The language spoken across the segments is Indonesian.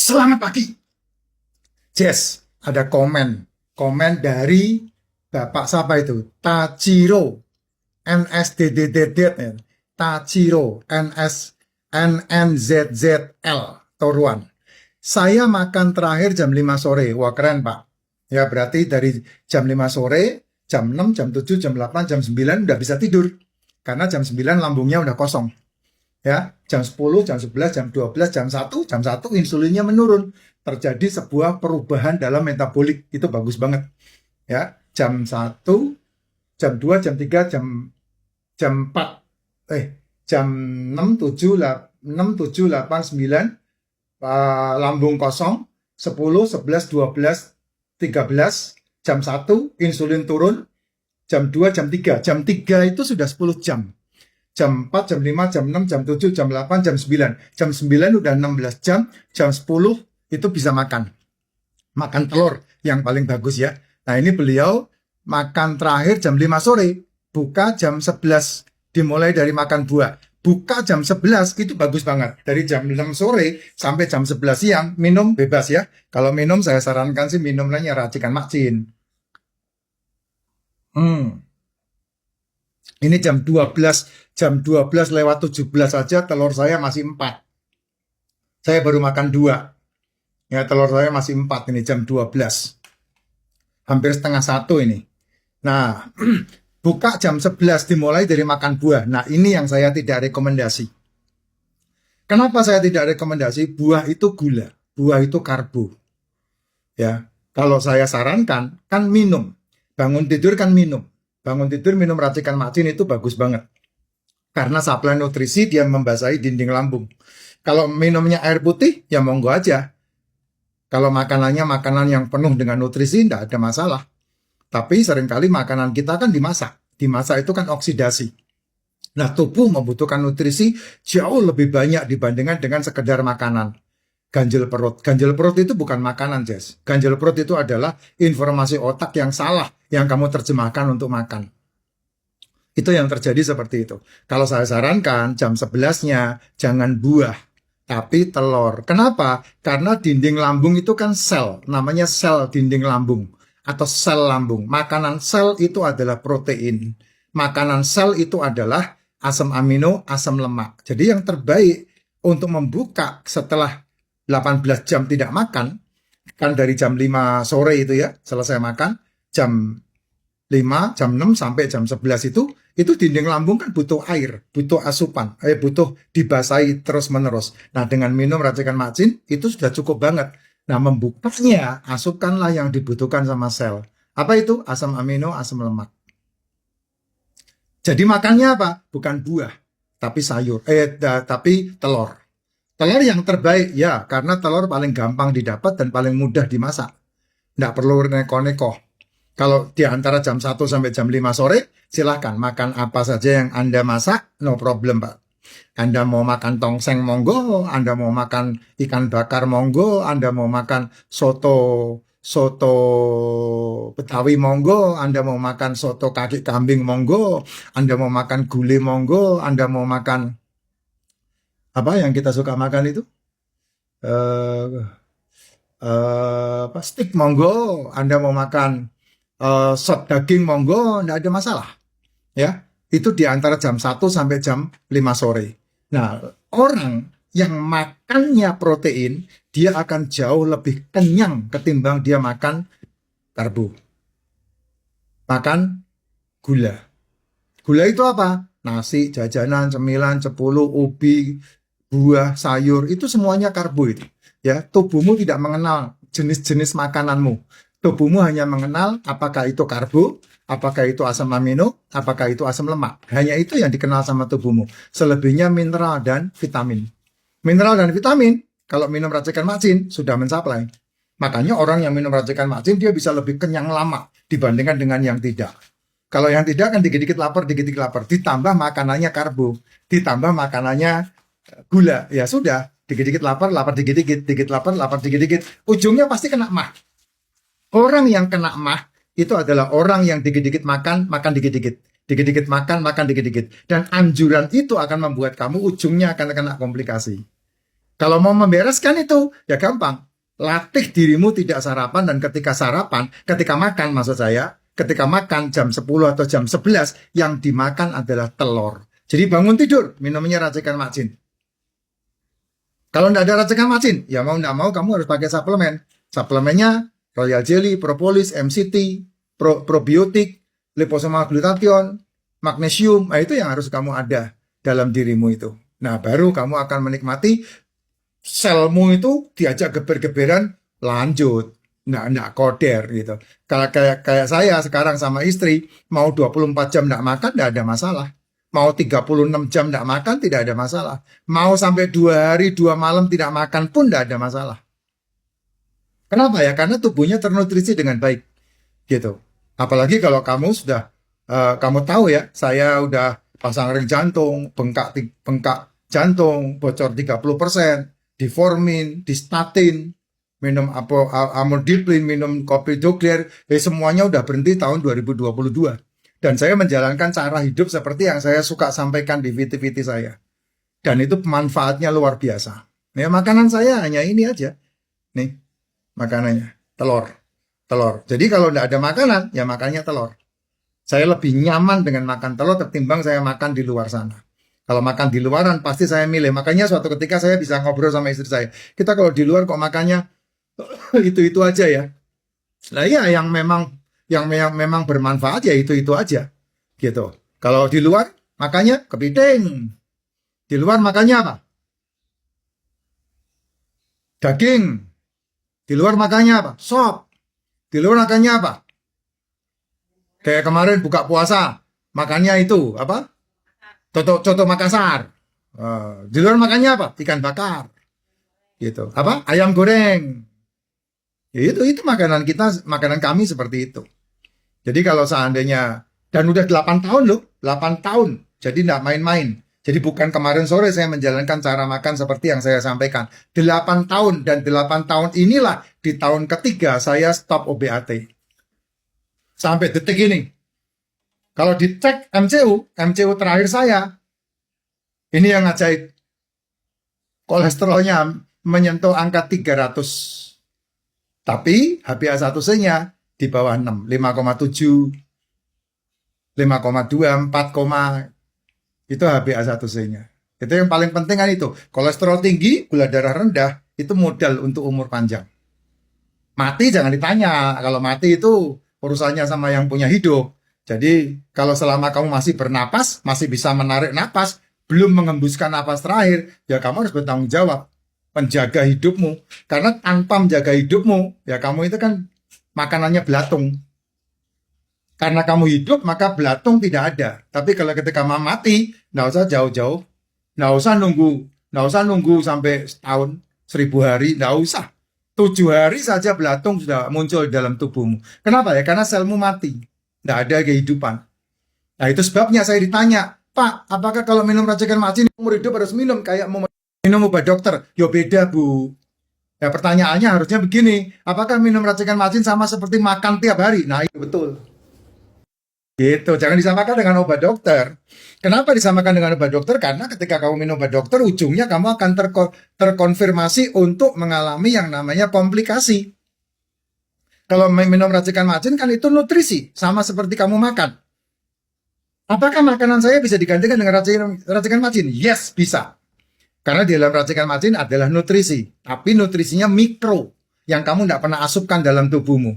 Selamat pagi. Jess, ada komen dari Bapak siapa itu? Tachiro NSDDDD ya. Tachiro NNZZL Toruan. Saya makan terakhir jam 5 sore. Wah, keren, Pak. Ya, berarti dari jam 5 sore, jam 6, jam 7, jam 8, jam 9 udah bisa tidur. Karena jam 9 lambungnya udah kosong. Ya, jam 10, jam 11, jam 12, jam 1 insulinnya menurun. Terjadi sebuah perubahan dalam metabolik. Itu bagus banget. Ya, jam 1, jam 2, jam 3, jam 4, jam 6, 7, 8, 9, lambung kosong, 10, 11, 12, 13, jam 1, insulin turun, jam 2, jam 3. Jam 3 itu sudah 10 jam. Jam 4, jam 5, jam 6, jam 7, jam 8, jam 9. Jam 9 udah 16 jam, jam 10 itu bisa makan. Makan telur yang paling bagus ya. Nah, ini beliau makan terakhir jam 5 sore, buka jam 11, dimulai dari makan buah. Buka jam 11 itu bagus banget. Dari jam 6 sore sampai jam 11 siang, minum bebas ya. Kalau minum saya sarankan sih minumnya racikan macin. Ini jam 12 lewat 17 saja telur saya masih 4. Saya baru makan 2. Ya, telur saya masih 4 ini jam 12. Hampir setengah 1 ini. Nah, buka jam 11 dimulai dari makan buah. Nah, ini yang saya tidak rekomendasi. Kenapa saya tidak rekomendasi? Buah itu gula, buah itu karbo. Ya, kalau saya sarankan kan minum. Bangun tidur kan minum. Bangun tidur minum racikan macin itu bagus banget. Karena suplai nutrisi dia membasahi dinding lambung. Kalau minumnya air putih, ya monggo aja. Kalau makanannya makanan yang penuh dengan nutrisi, tidak ada masalah. Tapi seringkali makanan kita kan dimasak. Dimasak itu kan oksidasi. Nah, tubuh membutuhkan nutrisi jauh lebih banyak dibandingkan dengan sekedar makanan. Ganjil perut. Ganjil perut itu bukan makanan, Jess. Ganjil perut itu adalah informasi otak yang salah yang kamu terjemahkan untuk makan. Itu yang terjadi seperti itu. Kalau saya sarankan jam 11-nya jangan buah, tapi telur. Kenapa? Karena dinding lambung itu kan sel, namanya sel dinding lambung atau sel lambung. Makanan sel itu adalah protein. Makanan sel itu adalah asam amino, asam lemak. Jadi yang terbaik untuk membuka setelah 18 jam tidak makan, kan dari jam 5 sore itu ya, selesai makan, jam 5, jam 6 sampai jam 11 itu dinding lambung kan butuh air, butuh asupan, butuh dibasahi terus-menerus. Nah, dengan minum racikan macin itu sudah cukup banget. Nah, membukanya asupanlah yang dibutuhkan sama sel. Apa itu? Asam amino, asam lemak. Jadi makannya apa? Bukan buah, tapi sayur, tapi telur. Telur yang terbaik, ya, karena telur paling gampang didapat dan paling mudah dimasak. Nggak perlu neko-neko. Kalau di antara jam 1 sampai jam 5 sore, silahkan makan apa saja yang Anda masak, no problem, Pak. Anda mau makan tongseng, monggo. Anda mau makan ikan bakar, monggo. Anda mau makan soto Betawi, monggo. Anda mau makan soto kaki kambing, monggo. Anda mau makan gulai, monggo. Anda mau makan apa yang kita suka makan itu? Steak, monggo. Anda mau makan sot daging, monggo, tidak ada masalah. Ya, itu di antara jam 1 sampai jam 5 sore. Nah, orang yang makannya protein, dia akan jauh lebih kenyang ketimbang dia makan karbo. Makan gula. Gula itu apa? Nasi, jajanan, cemilan, cepulu, ubi, buah, sayur, itu semuanya karbo itu. Ya, tubuhmu tidak mengenal jenis-jenis makananmu. Tubuhmu hanya mengenal apakah itu karbo, apakah itu asam amino, apakah itu asam lemak. Hanya itu yang dikenal sama tubuhmu. Selebihnya mineral dan vitamin. Mineral dan vitamin, kalau minum racikan macin, sudah mensuplai. Makanya orang yang minum racikan macin, dia bisa lebih kenyang lama dibandingkan dengan yang tidak. Kalau yang tidak kan dikit-dikit lapar, dikit-dikit lapar. Ditambah makanannya karbo, ditambah makanannya gula. Ya sudah, dikit-dikit lapar, lapar dikit-dikit, dikit lapar, lapar dikit-dikit. Ujungnya pasti kena mah. Orang yang kena mah itu adalah orang yang dikit-dikit makan, makan dikit-dikit. Dikit-dikit makan, makan dikit-dikit. Dan anjuran itu akan membuat kamu ujungnya akan kena komplikasi. Kalau mau membereskan itu, ya gampang. Latih dirimu tidak sarapan, dan ketika sarapan, ketika makan maksud saya, ketika makan jam 10 atau jam 11, yang dimakan adalah telur. Jadi bangun tidur, minumnya racikan macin. Kalau tidak ada racikan macin, ya mau tidak mau kamu harus pakai suplemen. Suplemennya Royal Jelly, Propolis, MCT, probiotik, liposomal glutathione, magnesium. Nah, itu yang harus kamu ada dalam dirimu itu. Nah, baru kamu akan menikmati selmu itu diajak geber-geberan lanjut. Nggak koder gitu. Kayak saya sekarang sama istri, mau 24 jam nggak makan, nggak ada masalah. Mau 36 jam nggak makan, tidak ada masalah. Mau sampai 2 hari, 2 malam tidak makan pun nggak ada masalah. Kenapa ya? Karena tubuhnya ternutrisi dengan baik. Gitu. Apalagi kalau kamu sudah, kamu tahu ya, saya udah pasang ring jantung, bengkak jantung, bocor 30%, diformin, distatin, minum amodiplin, minum kopi dokter, semuanya udah berhenti tahun 2022. Dan saya menjalankan cara hidup seperti yang saya suka sampaikan di VT-VT saya. Dan itu manfaatnya luar biasa. Ya, makanan saya hanya ini aja. Nih, makanannya, telur. Jadi kalau tidak ada makanan, ya makannya telur. Saya lebih nyaman dengan makan telur ketimbang saya makan di luar sana. Kalau makan di luaran pasti saya milih. Makanya suatu ketika saya bisa ngobrol sama istri saya. Kita kalau di luar kok makannya itu aja ya. Nah iya, yang memang bermanfaat ya itu aja. Gitu. Kalau di luar makannya kepiting. Di luar makannya apa? Daging. Di luar makannya apa? Sop. Di luar makannya apa? Kayak kemarin buka puasa, makannya itu apa? Coto Makassar. Di luar makannya apa? Ikan bakar. Gitu. Apa? Ayam goreng. Ya, itu makanan kita, makanan kami seperti itu. Jadi kalau seandainya, dan udah 8 tahun loh, 8 tahun. Jadi nggak main-main. Jadi bukan kemarin sore saya menjalankan cara makan seperti yang saya sampaikan. 8 tahun, dan 8 tahun inilah di tahun ketiga saya stop OBAT. Sampai detik ini. Kalau dicek MCU terakhir saya, ini yang ajaib. Kolesterolnya menyentuh angka 300. Tapi HbA1c-nya di bawah 6, 5,7, 5,2, 4, itu HbA1c-nya. Itu yang paling penting kan itu. Kolesterol tinggi, gula darah rendah, itu modal untuk umur panjang. Mati jangan ditanya. Kalau mati itu urusannya sama yang punya hidup. Jadi kalau selama kamu masih bernapas, masih bisa menarik napas, belum mengembuskan napas terakhir, ya kamu harus bertanggung jawab menjaga hidupmu. Karena tanpa menjaga hidupmu, ya kamu itu kan makanannya belatung. Karena kamu hidup, maka belatung tidak ada. Tapi kalau ketika kamu mati, nggak usah jauh-jauh, nggak usah nunggu sampai setahun, 1000 hari, nggak usah. 7 hari saja belatung sudah muncul dalam tubuhmu. Kenapa ya? Karena selmu mati. Tidak ada kehidupan. Nah itu sebabnya saya ditanya, Pak, apakah kalau minum racikan macin umur hidup harus minum kayak minum obat dokter? Ya beda, Bu. Ya pertanyaannya harusnya begini, apakah minum racikan macin sama seperti makan tiap hari? Nah itu betul. Gitu, jangan disamakan dengan obat dokter. Kenapa disamakan dengan obat dokter? Karena ketika kamu minum obat dokter, ujungnya kamu akan terkonfirmasi untuk mengalami yang namanya komplikasi. Kalau minum racikan macin kan itu nutrisi, sama seperti kamu makan. Apakah makanan saya bisa digantikan dengan racikan macin? Yes, bisa. Karena di dalam racikan macin adalah nutrisi, tapi nutrisinya mikro, yang kamu tidak pernah asupkan dalam tubuhmu.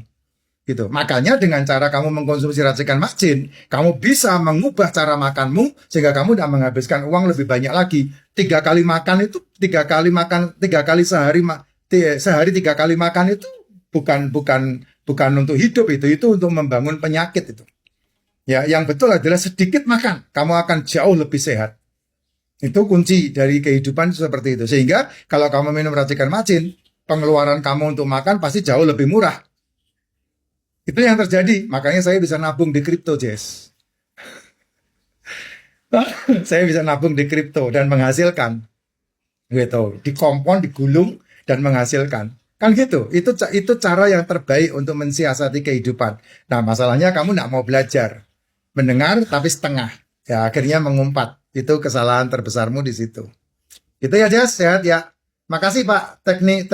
Gitu. Makanya dengan cara kamu mengkonsumsi racikan macin, kamu bisa mengubah cara makanmu sehingga kamu tidak menghabiskan uang lebih banyak lagi. 3 kali makan itu 3 kali sehari, sehari 3 kali makan itu bukan untuk hidup, itu untuk membangun penyakit itu. Ya, yang betul adalah sedikit makan, kamu akan jauh lebih sehat. Itu kunci dari kehidupan seperti itu. Sehingga kalau kamu minum racikan macin, pengeluaran kamu untuk makan pasti jauh lebih murah. Itu yang terjadi, makanya saya bisa nabung di kripto, Jess. Saya bisa nabung di kripto dan menghasilkan. Gitu, dikompon, digulung, dan menghasilkan. Kan gitu, itu cara yang terbaik untuk mensiasati kehidupan. Nah, masalahnya kamu nggak mau belajar. Mendengar tapi setengah. Ya, akhirnya mengumpat. Itu kesalahan terbesarmu di situ. Itu ya, Jess, sehat ya. Makasih Pak teknik